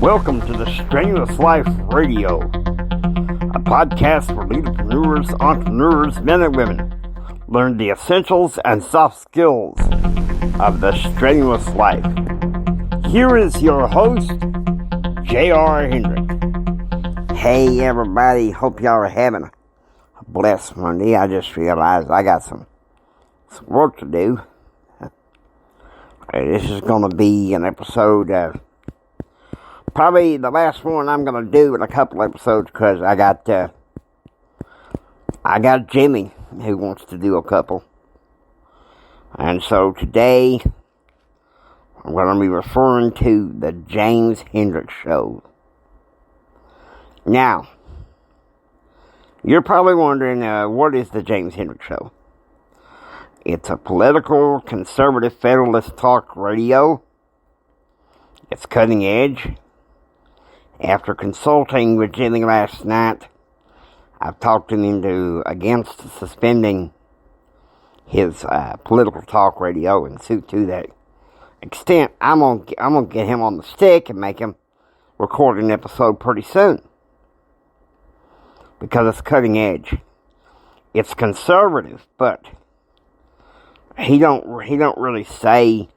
Welcome to the Strenuous Life Radio, a podcast for leaderpreneurs, entrepreneurs, men and women. Learn the essentials and soft skills of the strenuous life. Here is your host, J.R. Hendrick. Hey everybody, hope y'all are having a blessed Monday. I just realized I got some work to do. This is going to be an episode, probably the last one I'm going to do in a couple episodes, because I got Jimmy who wants to do a couple. And so today I'm going to be referring to the James Hendrick Show. Now, you're probably wondering, what is the James Hendrick Show? It's a political, conservative, federalist talk radio. It's cutting edge. After consulting with Jimmy last night, I've talked him against suspending his political talk radio, and to that extent, I'm gonna get him on the stick and make him record an episode pretty soon, because it's cutting edge. It's conservative, but he don't really say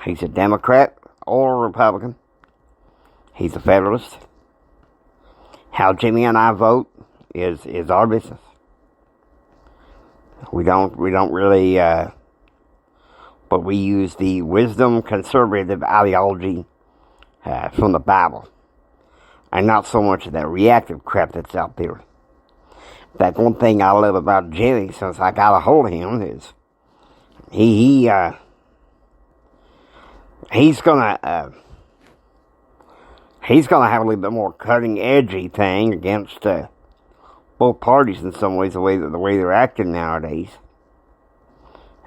he's a Democrat or a Republican. He's a federalist. How Jimmy and I vote is our business. We don't really, but we use the wisdom conservative ideology from the Bible, and not so much of that reactive crap that's out there. In fact, one thing I love about Jimmy, since I got a hold of him, is he's gonna have a little bit more cutting edgy thing against both parties in some ways, the way they're acting nowadays.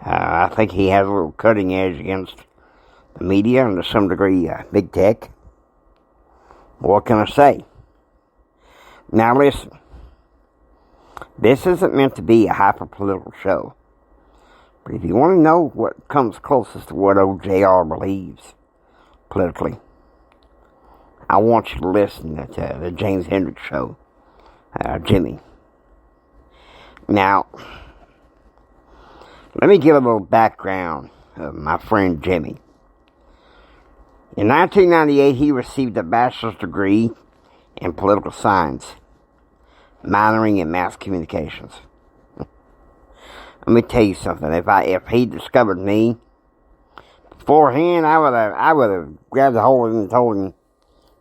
I think he has a little cutting edge against the media and to some degree big tech. What can I say? Now listen, this isn't meant to be a hyper-political show. But if you want to know what comes closest to what old JR believes politically, I want you to listen to the James Hendrick Show, Jimmy. Now, let me give a little background of my friend Jimmy. In 1998, he received a bachelor's degree in political science, minoring in mass communications. Let me tell you something. If he discovered me beforehand, I would have grabbed a hold of him and told him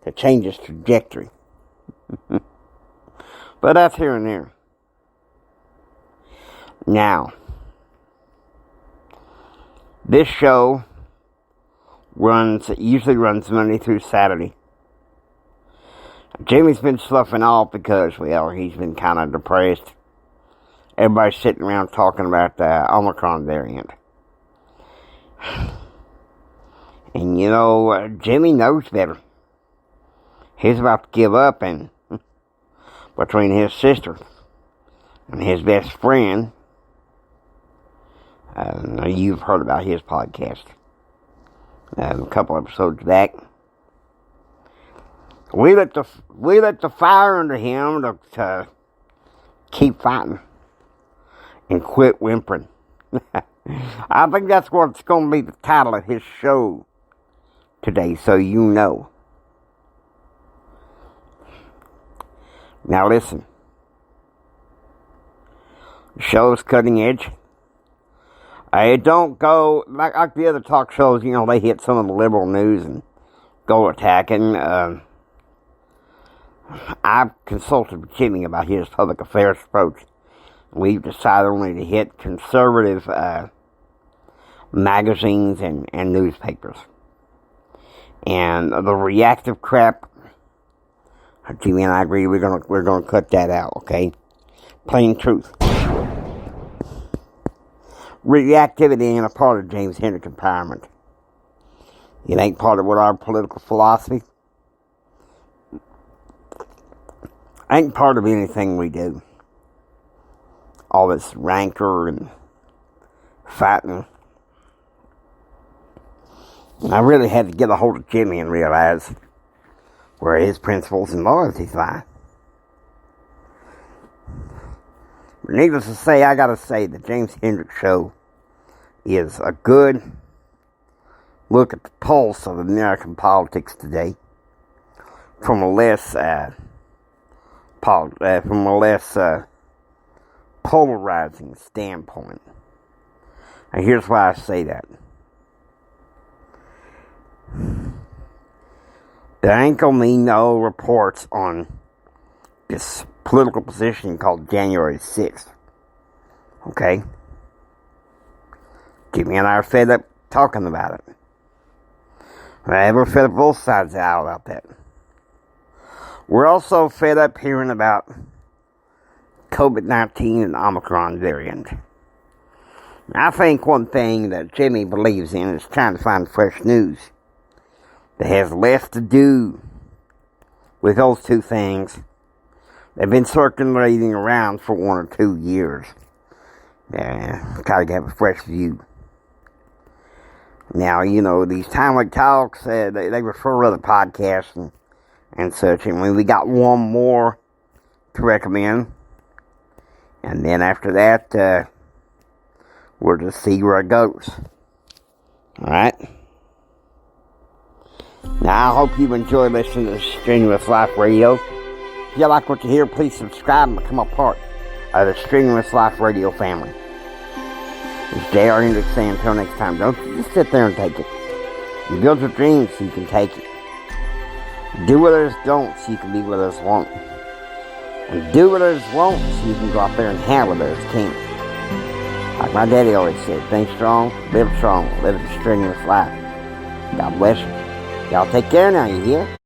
to change his trajectory. But that's here and there. Now, this show usually runs Monday through Saturday. Jimmy's been sloughing off because, well, he's been kind of depressed. Everybody's sitting around talking about the Omicron variant. And you know, Jimmy knows better. He's about to give up, and between his sister and his best friend, you've heard about his podcast a couple episodes back. We lit the fire under him to keep fighting and quit whimpering. I think that's what's going to be the title of his show today, so you know. Now listen. The show is cutting edge. It don't go like the other talk shows, you know, they hit some of the liberal news and go attacking. I've consulted with Jimmy about his public affairs approach. We've decided only to hit conservative magazines and newspapers. And the reactive crap, Jimmy and I agree we're gonna cut that out, okay? Plain truth. Reactivity ain't a part of James Hendrick empowerment. It ain't part of what our political philosophy. Ain't part of anything we do. All this rancor and fighting. I really had to get a hold of Jimmy and realize where his principles and loyalties lie. But needless to say, I gotta say, the James Hendrick Show is a good look at the pulse of American politics today from a less polarizing standpoint. And here's why I say that. There ain't gonna be no reports on this political position called January 6th. Okay? Jimmy and I are fed up talking about it. We're fed up both sides out about that. We're also fed up hearing about COVID-19 and Omicron variant. I think one thing that Jimmy believes in is trying to find fresh news that has less to do with those two things. They've been circulating around for 1 or 2 years. Try to have a fresh view. Now, these timely talks, they refer to other podcasts and such. And we got one more to recommend. And then after that, we'll just see where it goes. Alright? Now, I hope you enjoy listening to Strenuous Life Radio. If you like what you hear, please subscribe and become a part of the Strenuous Life Radio family. It's J.R. Hendrick saying until next time, don't just sit there and take it. You build your dreams so you can take it. Do what others don't so you can be what others won't. And do what others won't so you can go out there and have what others can't. Like my daddy always said, think strong, live a strenuous life. God bless you. Y'all take care now, you hear?